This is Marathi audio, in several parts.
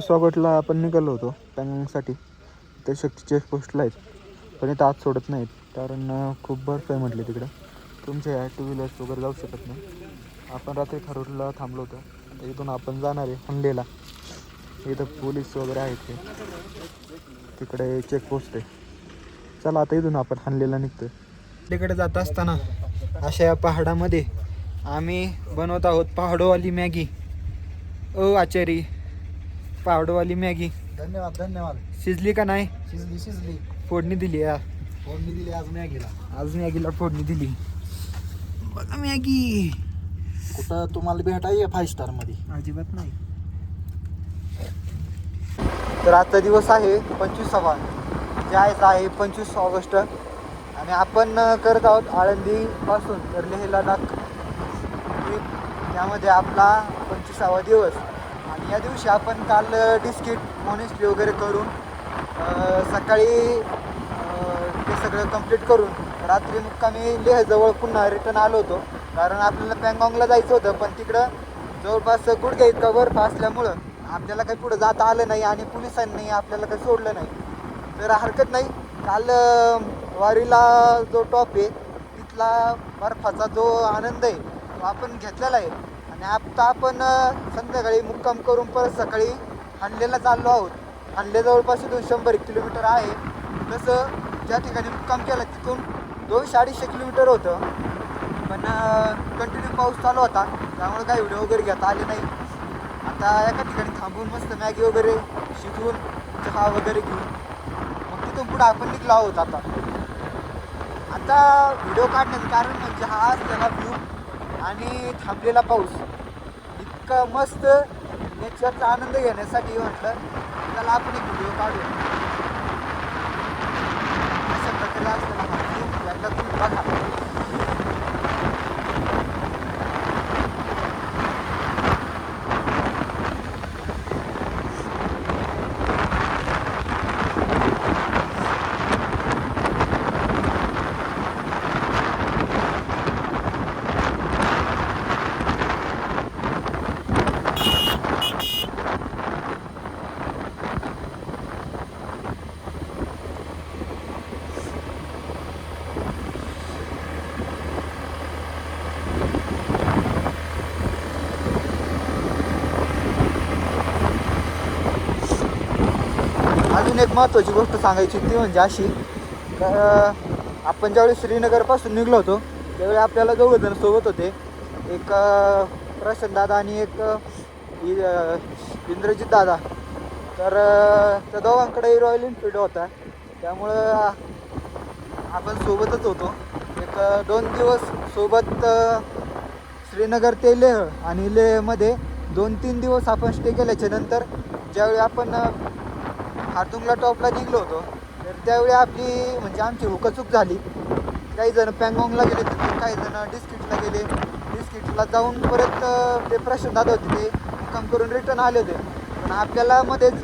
स्वागतला आपण निघालो होतो पॅंगॉंगसाठी. ते शक्ती चेकपोस्टला आहेत, पण इथं आत सोडत नाहीत कारण खूप बर्फ आहे म्हटले तिकडं. तुमच्या टू व्हीलर्स वगैरे जाऊ शकत नाही. आपण रात्री खरोडला थांबलो होतो. इथून आपण जाणार आहे हंडेला. इथं पोलीस वगैरे आहेत ते, तिकडे चेकपोस्ट आहे. चला आता इथून आपण हंडेला निघतो. तिकडे जात असताना अशा या पहाडामध्ये आम्ही बनवत आहोत पहाडोवाली मॅगी. ओ आचारी, पहाडोवाली मॅगी धन्यवाद धन्यवाद. शिजली का नाही? शिजली शिजली. फोडणी दिली या. फोडणी दिली आज मॅगीला. आज मॅगीला फोडणी दिली. बघा मॅगी. कुठं तुम्हाला भेटाय 5 स्टार मध्ये? अजिबात नाही. तर आजचा दिवस आहे 25वा, जायचं आहे 25 ऑगस्ट आणि आपण करत आहोत आळंदीपासून तर लेह लडाख ट्रिप. त्यामध्ये आपला 25वा दिवस. आणि या दिवशी आपण काल डिस्किट मॉनेस्ट्री वगैरे करून सकाळी ते सगळं कंप्लीट करून रात्री मुक्कामी लेहजवळ पुन्हा रिटर्न आलो होतो. कारण आपल्याला पॅंगॉंगला जायचं होतं, पण तिकडं जवळपास गुडघ्या इतका बर्फ असल्यामुळं आपल्याला काही पुढं जाता आलं नाही आणि पोलिसांनी आपल्याला काही सोडलं नाही. तर हरकत नाही, काल वारीला जो टॉप आहे तिथला बर्फाचा जो आनंद आहे तो आपण घेतलेला आहे. आणि आत्ता आपण संध्याकाळी मुक्काम करून परत सकाळी हानलेला चाललो आहोत. हानले जवळपास इथून 100 किलोमीटर आहे. तसं ज्या ठिकाणी मुक्काम केला तिथून 200-250 किलोमीटर होतं, पण कंटिन्यू पाऊस चालू होता त्यामुळे काही व्हिडिओ वगैरे घेता आले नाही. आता एका ठिकाणी थांबून मस्त मॅगी वगैरे शिजवून चहा वगैरे घेऊन मग तिथून पुढे आपण निघलो आहोत. आता व्हिडिओ काढण्याचं कारण म्हणजे हा असलेला व्ह्यू आणि थांबलेला पाऊस इतका मस्त नेचरचा आनंद घेण्यासाठी म्हटलं त्याला आपण एक व्हिडिओ काढूया. अशा प्रकारे असलेला हा व्ह्यू एकदा तुम्ही बघा. अजून एक महत्त्वाची गोष्ट सांगायची ती म्हणजे अशी, आपण ज्यावेळी श्रीनगरपासून निघलो होतो त्यावेळी आपल्याला दोघंजण सोबत होते. एक प्रशांत दादा आणि एक इंद्रजित दादा. तर त्या दोघांकडे रॉयल एनफिल्ड होता, त्यामुळं आपण सोबतच होतो. एक 2 दिवस सोबत श्रीनगर ते लेह आणि लेहमध्ये 2-3 दिवस आपण स्टे केल्याच्या नंतर ज्यावेळी आपण हार्दुंगला टॉपला निघलो होतो तर त्यावेळी आपली म्हणजे आमची हुकचूक झाली. काही जण पॅंगॉंगला गेले, तर काही जण डिस्किटला गेले. डिस्किटला जाऊन परत ते प्रशांत दादा होते ते मुक्काम करून रिटर्न आले होते. पण आपल्याला मध्येच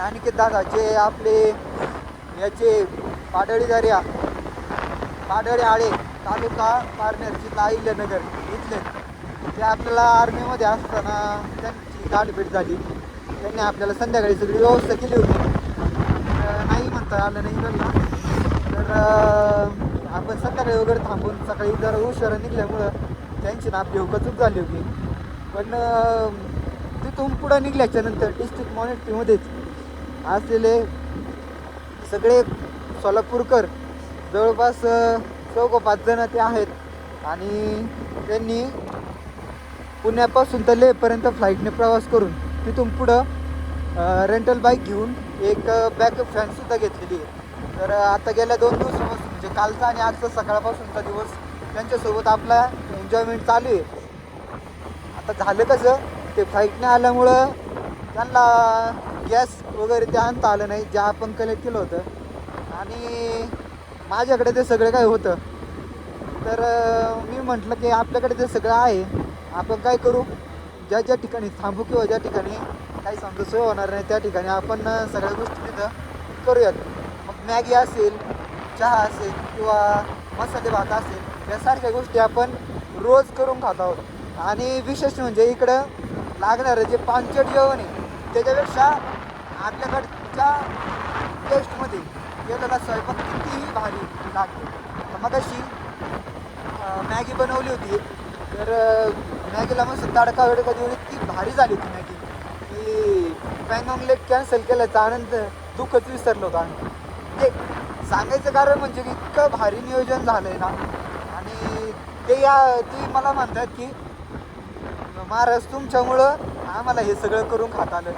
अनिकेत दादा जे आपले याचे पाडळी आळे तालुका पारनेर जिल्हा अहिल्यानगर इथले, ते आपल्याला आर्मीमध्ये असताना त्यांची गाठभेट झाली. त्यांनी आपल्याला संध्याकाळी सगळी व्यवस्था केली होती. नाही म्हणता आलं नाही त्यांना. तर आपण संध्याकाळी वगैरे थांबून सकाळी जरा उशिरा निघल्यामुळं त्यांची ना आपली हुकचूक झाली होती. पण तिथून पुढं निघल्याच्यानंतर डिस्ट्रिक्ट मॉनिटरीमध्येच असलेले सगळे सोलापूरकर जवळपास 4-5 जण ते आहेत. आणि त्यांनी पुण्यापासून तर लेहपर्यंत फ्लाईटने प्रवास करून तिथून पुढं रेंटल बाईक घेऊन एक बॅकअप फॅनसुद्धा घेतलेली आहे. तर आता गेल्या 2 दिवसापासून म्हणजे कालचा आणि आजचा सकाळपासूनचा दिवस त्यांच्यासोबत आपला एन्जॉयमेंट चालू आहे. आता झालं कसं, ते फ्लाईटने आल्यामुळं त्यांना गॅस वगैरे ते आणता आलं नाही जे आपण कलेक्ट केलं होतं. आणि माझ्याकडे ते सगळं काय होतं, तर मी म्हटलं की आपल्याकडे ते सगळं आहे, आपण काय करू, ज्या ज्या ठिकाणी थांबू किंवा ज्या ठिकाणी काही समजा सोय होणार नाही त्या ठिकाणी आपण सगळ्या गोष्टी तिथं करूयात. मग मॅगी असेल, चहा असेल किंवा मसाले भात असेल, यासारख्या गोष्टी आपण रोज करून खात आहोत. आणि विशेष म्हणजे इकडं लागणारं जे पानचट जेवण आहे त्याच्यापेक्षा आपल्याकडच्या टेस्टमध्ये केलेला स्वयंपाक कितीही भारी लागतो. तर मग अशी मॅगी बनवली होती. तर मॅगीला मस्त तडका वेडका देऊन इतकी भारी झाली होती मॅगी की पॅन ऑमलेट कॅन्सल केल्याचा आनंद दुःखच विसरलो होता आम्ही. ते सांगायचं कारण म्हणजे की इतकं भारी नियोजन झालं आहे ना. आणि ते मला म्हणतात की महाराज तुमच्यामुळं आम्हाला हे सगळं करून खाता आलं.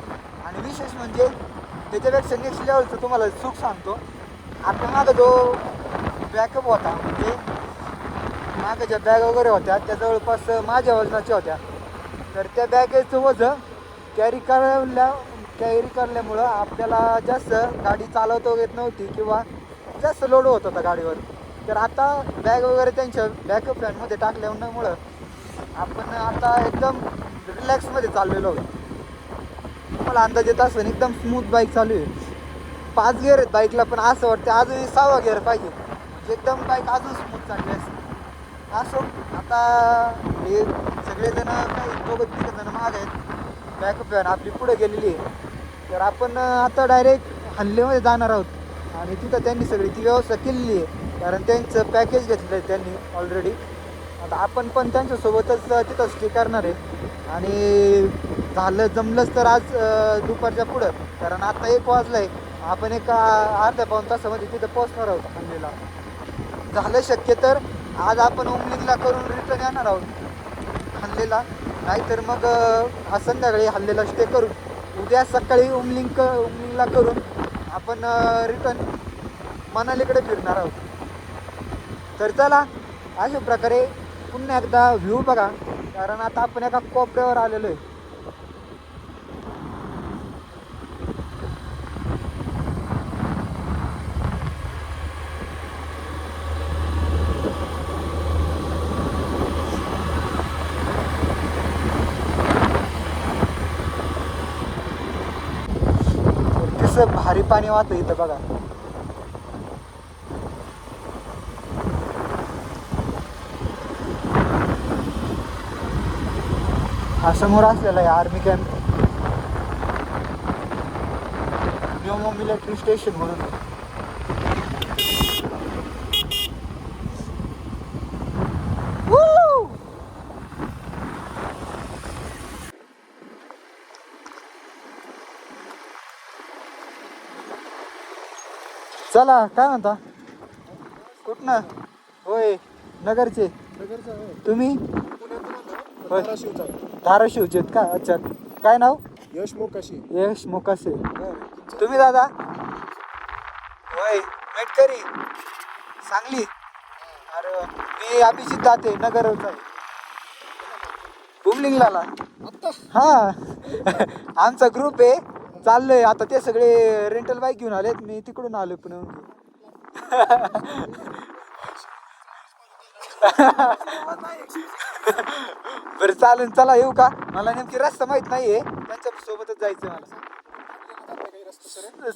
आणि विशेष म्हणजे त्याच्यापेक्षा नेक्स्ट लेवलचं तुम्हाला सुख सांगतो. आपल्या मागं जो बॅकअप होता म्हणजे मागं ज्या बॅग वगैरे होत्या त्या जवळपास माझ्या वजनाच्या होत्या. तर त्या बॅगेचं वजन कॅरी करल्यामुळं आपल्याला जास्त गाडी चालवता येत नव्हती किंवा जास्त लोड होत होता गाडीवर. तर आता बॅग वगैरे त्यांच्या बॅकअप फॅनमध्ये टाकल्यामुळं आपण आता एकदम रिलॅक्समध्ये चाललेलो आहोत. तुम्हाला अंदाज येत असेल एकदम स्मूथ बाईक चालू आहे. 5 गिअर आहेत बाईकला, पण असं वाटतं अजूनही 6वा गिअर पाहिजे म्हणजे एकदम बाईक अजून स्मूथ चालली असते. असो आता हे सगळेजण काही 2-3 जण महाग आहेत. बॅकअप फॅन आपली पुढे गेलेली आहे. तर आपण आता डायरेक्ट हल्लेमध्ये जाणार आहोत आणि तिथं त्यांनी सगळी ती व्यवस्था केलेली आहे कारण त्यांचं पॅकेज घेतलं आहे त्यांनी ऑलरेडी. आता आपण पण त्यांच्यासोबतच तिथं स्टे करणार आहे. आणि जमलंच तर आज दुपारच्या पुढं, कारण आता 1 वाजलं आहे. आपण एक अर्ध्या-पाऊण तासामध्ये तिथं पोहोचणार आहोत हल्लेला. झालं शक्य तर आज आपण उमलिंगला करून रिटर्न येणार आहोत हल्लेला. नाहीतर मग आज संध्याकाळी हल्लेला स्टे करून उद्या सकाळी उमलिंगला करून आपण रिटर्न मनालीकडे फिरणार आहोत. तर चला अशा प्रकारे पुन्हा एकदा व्ह्यू बघा, कारण आता आपण एका कोपऱ्यावर आलेलो आहे. कसं भारी पाणी वाहतं इथं बघा. हा समोर असलेला आहे army camp, new military station म्हणून. चला काय म्हणता, कुठनं? होय नगरचे. तुम्ही? होय. धाराशिवचे आहेत का? अच्छा, काय नाव? यश मोकाशी. यश मोकासे. तुम्ही दादा? होय मेटकरी सांगली. अरे मी अभिजित दाते नगरचा आहे. बुमलिंगला हा आमचा ग्रुप आहे, चाललंय आता. ते सगळे रेंटल बाईक घेऊन आलेत, मी तिकडून आलो पुणे. बरं चालेल, चला येऊ का? मला नेमकी रस्ता माहित नाहीये, त्यांच्या सोबतच जायचं मला.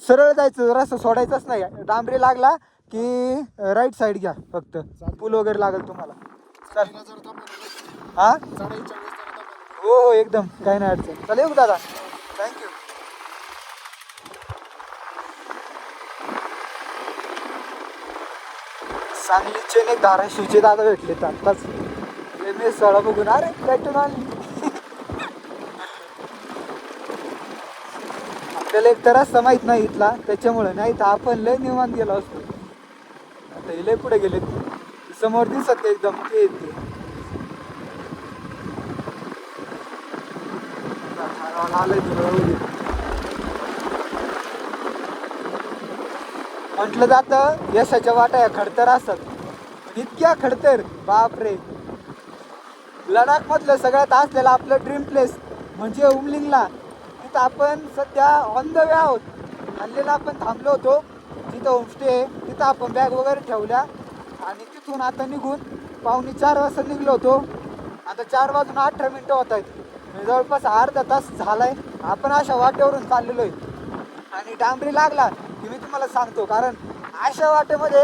सरळ जायचं, रस्ता सोडायचाच नाही. डांबरी लागला की राईट साईड घ्या फक्त, पूल वगैरे लागेल तुम्हाला. चल हा हो हो एकदम काही नाही अडचण. चला येऊ दादा, थँक्यू. सांगलीचे एक धाराशिवचे दादा भेटले तर आत्ताच. मी सळा बघून अरे भेटून आली. आपल्याला एक तर रस्ता माहित नाही इथला, त्याच्यामुळे नाही तर आपण लय निवांत गेलो असतो. आता हे लय पुढे गेले, समोर दिसत एकदम ते येते. म्हटलं जातं यशाच्या वाट्या खडतर असतात, इतक्या खडतर बापरे. लडाख मधलं सगळ्यात असलेलं आपलं ड्रीम प्लेस म्हणजे उमलिंगला. तिथं आपण सध्या ऑन द वे आहोत. हल्लेला आपण थांबलो होतो तिथं होमस्टे आहे, तिथं आपण बॅग वगैरे ठेवल्या आणि तिथून आता निघून 3:45 वाजता निघलो होतो. आता 4:18 होत आहेत, जवळपास अर्धा तास झालाय आपण अशा वाटेवरून चाललेलो आहे. आणि डांबरी लागला की मी तुम्हाला सांगतो, कारण अशा वाटेमध्ये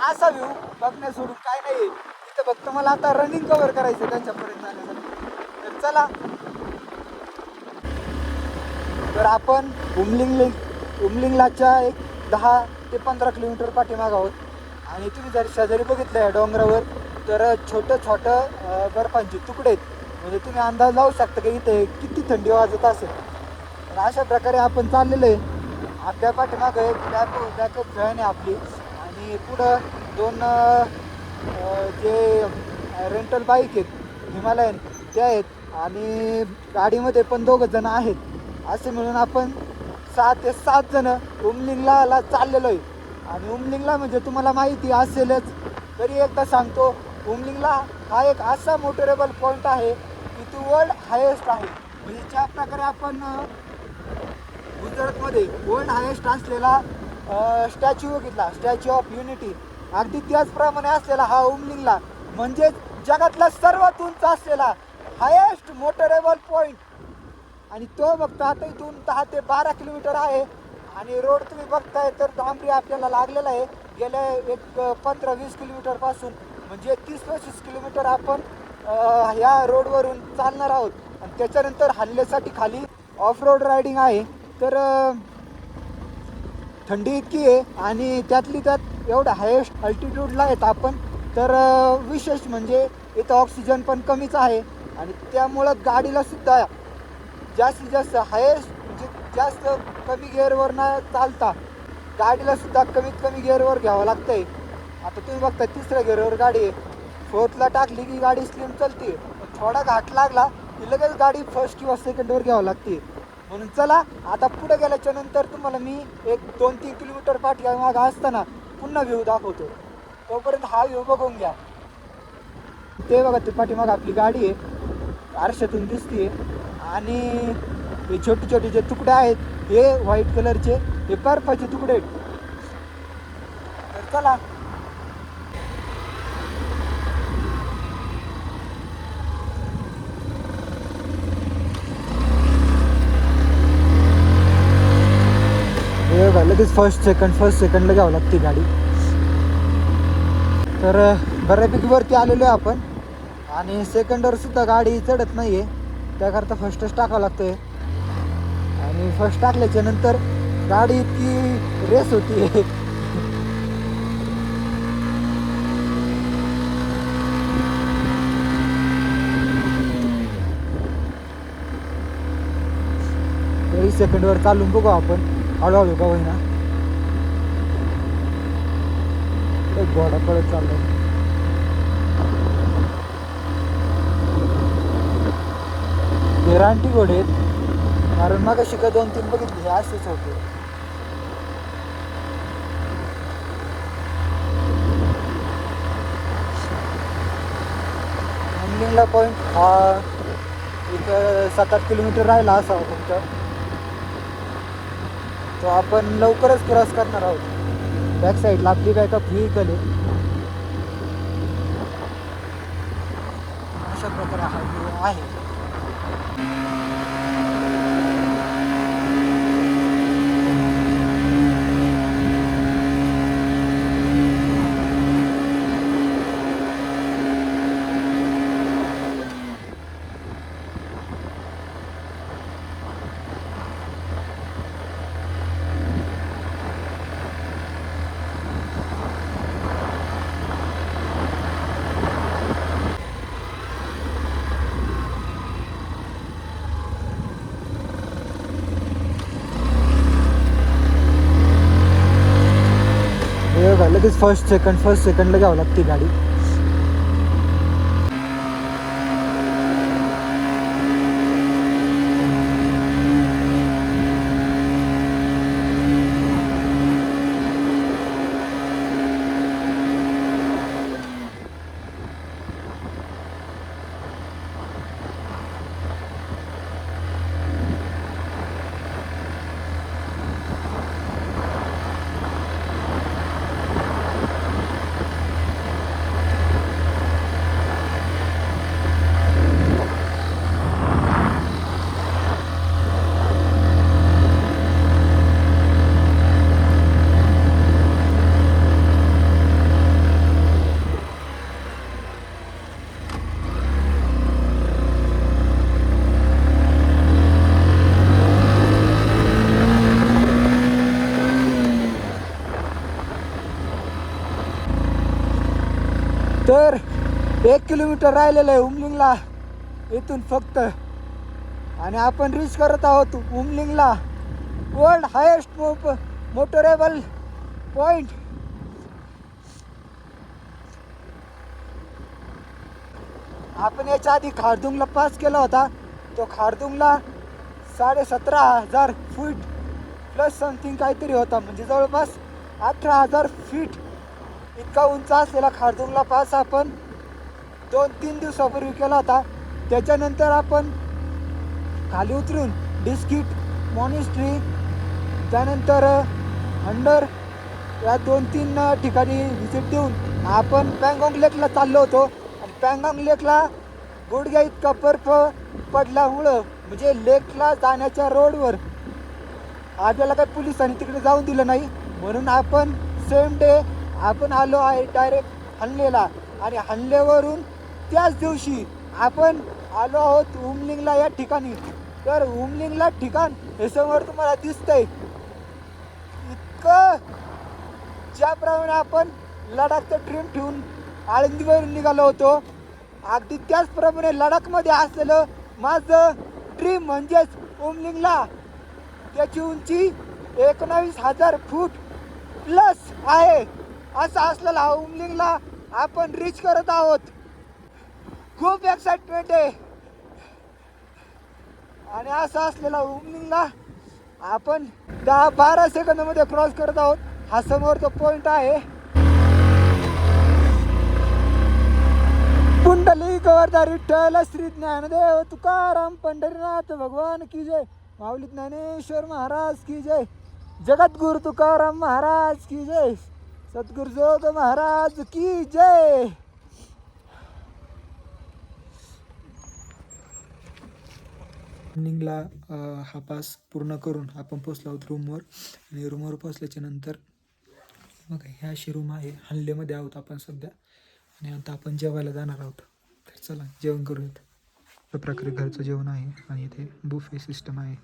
असा व्ह्यू बघण्या सोडून काय नाही. तिथं फक्त मला आता रनिंग कव्हर करायचं त्यांच्यापर्यंत जाण्यासाठी. तर चला तर आपण उमलिंगलाच्या एक 10 ते 15 किलोमीटर पाठीमाग आहोत. आणि तुम्ही जर शेजारी बघितलं या डोंगरावर तर छोटं बर्फांचे तुकडे आहेत. म्हणजे तुम्ही अंदाज लावू शकता की इथे किती थंडी वाजत असेल. तर अशा प्रकारे आपण चाललेलो आहे. आपल्या पाठीमागं एक बॅकअप व्हॅन आहे आपली आणि पुढं 2 जे रेंटल बाईक आहेत हिमालयन त्या आहेत. आणि गाडीमध्ये पण 2 जण आहेत. असे मिळून आपण 6 ते 7 जण उमलिंगला चाललेलो आहे. आणि उमलिंगला म्हणजे तुम्हाला माहिती असेलच तरी एकदा सांगतो, उमलिंगला हा एक असा मोटरेबल पॉईंट आहे की तो वर्ल्ड हायेस्ट आहे. म्हणजे ज्या प्रकारे आपण गुजरातमध्ये वर्ल्ड हायेस्ट असलेला स्टॅच्यू बघितला, स्टॅच्यू ऑफ युनिटी, अगदी त्याचप्रमाणे असलेला हा उमलिंगला म्हणजेच जगातला सर्वात उंच असलेला हायेस्ट मोटरेबल पॉईंट. आणि तो बघता आता इथून 10 ते 12 किलोमीटर आहे. आणि रोड तुम्ही बघताय तर डांबरी आपल्याला लागलेला आहे गेल्या एक 15-20 किलोमीटरपासून. म्हणजे 30-35 किलोमीटर आपण ह्या रोडवरून चालणार आहोत. आणि त्याच्यानंतर हल्ल्यासाठी खाली ऑफ रोड रायडिंग आहे. तर थंडी इतकी आहे आणि त्यातली त्यात एवढं हायेस्ट अल्टिट्यूडला आहेत आपण. तर विशेष म्हणजे इथं ऑक्सिजन पण कमीच आहे. आणि त्यामुळं गाडीला सुद्धा जास्तीत जास्त हायेस्ट म्हणजे जास्त कमी गिअरवर न चालता गाडीला सुद्धा कमीत कमी गिअरवर घ्यावं लागतं आहे. आता तुम्ही बघता 3ऱ्या गिअरवर गाडी आहे. 4थला टाकली की गाडी स्लिम चालते. थोडा घाट लागला की लगेच गाडी 1st किंवा 2ndवर घ्यावं लागते. म्हणून चला आता पुढे गेल्याच्या नंतर तुम्हाला मी एक 2-3 किलोमीटर पाठीमागं असताना पुन्हा व्ह्यू दाखवतो. तोपर्यंत हा व्ह्यू बघून घ्या. ते बघा ते पाठीमागं आपली गाडी आहे आरशातून दिसते. आणि हे छोटे छोटे जे तुकडे आहेत हे व्हाईट कलरचे हे बर्फाचे तुकडे आहेत. तर चला हे बघा लगेच फर्स्ट सेकंडला घ्यावं लागते गाडी. तर बऱ्यापैकी वरती आलेलो आहे आपण. आणि सेकंडवर सुद्धा गाडी चढत नाही आहे, त्याकरता फर्स्टच टाकावं लागतं आहे. आणि फर्स्ट टाकल्याच्या नंतर गाडी इतकी रेस होती आहे. तरी सेकंडवर चालून बघू आपण हळूहळू का होईना. एक घोडा पळत चाललाय. हे रानटी घोडे आहेत, कारण मग शिका 2-3 बघितले असेच होते. उमलिंगला पॉईंट हा एक 7-8 किलोमीटर राहिला असावा तुमचा. तो आपण लवकरच क्रॉस करणार आहोत. बॅक साईडला आपली काय का व्हेकल आहे. अशा प्रकारे हा व्ह्यू आहे. लगेच फर्स्ट सेकंडला घ्यावं लागते गाडी. तर 1 किलोमीटर राहिलेलं आहे उमलिंगला इथून फक्त. आणि आपण रीच करत आहोत Umling La world highest motorable point. आपण याच्या आधी खारदुंगला पास केला होता. तो खारदुंगला 17,500 फूट प्लस समथिंग काहीतरी होता, म्हणजे जवळपास 18,000 फीट इतका उंच असलेला खारदुंगला पास आपण 2-3 दिवसापूर्वी केला होता. त्याच्यानंतर आपण खाली उतरून डिस्किट मॉनिस्ट्री, त्यानंतर हंडर या 2-3 ठिकाणी व्हिजिट देऊन आपण पँगॉंग लेकला चाललो होतो. आणि पँगॉंग लेकला गुडघ्या इतका बर्फ पडल्यामुळं म्हणजे लेकला जाण्याच्या रोडवर आपल्याला काही पोलिसांनी तिकडे जाऊन दिलं नाही, म्हणून आपण सेम डे आपण आलो आहे डायरेक्ट हल्लेला. आणि हल्लेवरून त्याच दिवशी आपण आलो आहोत उमलिंगला या ठिकाणी. तर उमलिंगला ठिकाण हे समोर तुम्हाला दिसतंय. इतकं ज्याप्रमाणे आपण लडाखचं ड्रीम ठेवून आळंदीवरून निघालो होतो, अगदी त्याचप्रमाणे लडाखमध्ये असलेलं माझं ड्रीम म्हणजेच उमलिंगला, त्याची उंची 19,000 फूट प्लस आहे. असं असलेला उमलिंगला आपण रीच करत आहोत. खूप एक्साइटमेंट आहे. आणि असं असलेला उमलिंगला आपण 10-12 सेकंदामध्ये क्रॉस करत आहोत. हा समोरचा पॉइंट आहे. पुंडलिक वरदा विठ्ठल श्री ज्ञानदेव तुकाराम पंढरीनाथ भगवान की जय. माऊली ज्ञानेश्वर महाराज की जय. जगद्गुरु तुकाराम महाराज की जय. सद्गुरु जोग महाराज की जय. रनिंगला हा पास पूर्ण करून आपण पोचलो आहोत रूमवर. आणि रूमवर पोचल्याच्या नंतर मग ह्या अशी रूम आहे. हल्लेमध्ये आहोत आपण सध्या. आणि आता आपण जेवायला जाणार आहोत. तर चला जेवण करूयात. अशा प्रकारे घरचं जेवण आहे आणि इथे बुफे सिस्टम आहे.